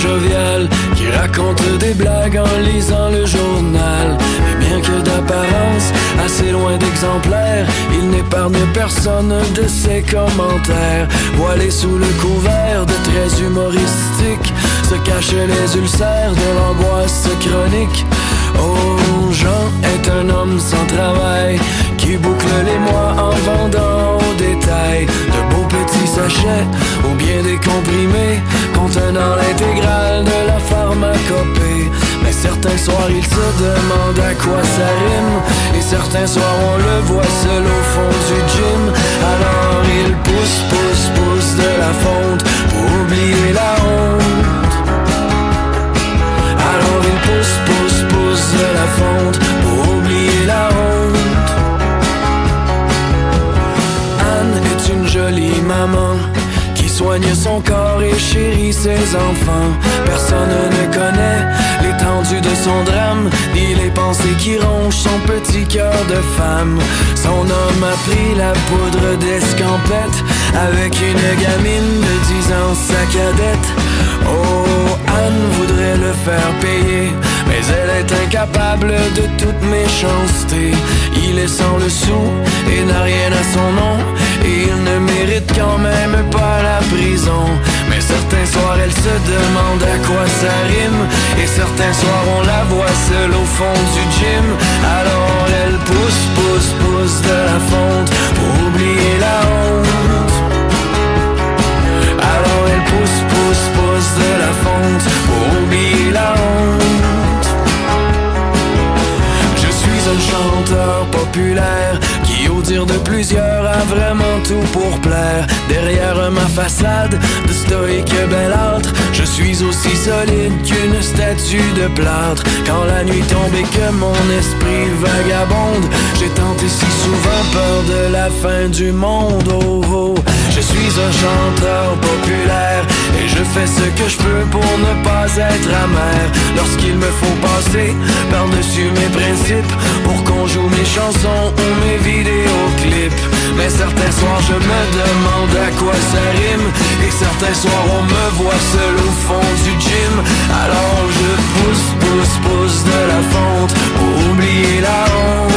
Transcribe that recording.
jovial qui raconte des blagues en lisant le journal. Et bien que d'apparence assez loin d'exemplaires, il n'épargne personne de ses commentaires. Voilé sous le couvert de traits humoristiques, se cachent les ulcères de l'angoisse chronique. Oh, Jean est un homme sans travail qui boucle les mois en vendant au détail de beaux petits sachets ou bien des comprimés contenant l'intégrale de la pharmacopée. Mais certains soirs il se demande à quoi ça rime, et certains soirs on le voit seul au fond du gym. Alors il pousse, pousse, pousse de la fonte pour oublier la honte. Alors il pousse, pousse, pousse de la fonte pour oublier la honte. Anne est une jolie maman qui soigne son corps et chérit ses enfants. Personne ne connaît l'étendue de son drame, ni les pensées qui rongent son petit cœur de femme. Son homme a pris la poudre d'escampette avec une gamine de 10 ans, sa cadette. Oh, Anne voudrait le faire payer, mais elle est incapable de toute méchanceté. Il est sans le sou et n'a rien à son nom, et il ne mérite quand même pas la prison. Mais certains soirs elle se demande à quoi ça rime, et certains soirs on la voit seule au fond du gym. Alors elle pousse, pousse, pousse de la fonte pour oublier la honte. Alors elle pousse, pousse, pousse de la fonte pour oublier la honte. Je suis un chanteur populaire qui, au dire de plusieurs, a vraiment tout pour plaire. Derrière ma façade de stoïque belâtre, je suis aussi solide qu'une statue de plâtre. Quand la nuit tombe et que mon esprit vagabonde, j'ai tenté si souvent peur de la fin du monde. Oh, oh. Je suis un chanteur populaire et je fais ce que je peux pour ne pas être amer. Lorsqu'il me faut passer par-dessus mes principes pour qu'on joue mes chansons ou mes vidéoclips. Mais certains soirs je me demande à quoi ça rime, et certains soirs on me voit seul au fond du gym. Alors je pousse, pousse, pousse de la fonte pour oublier la honte.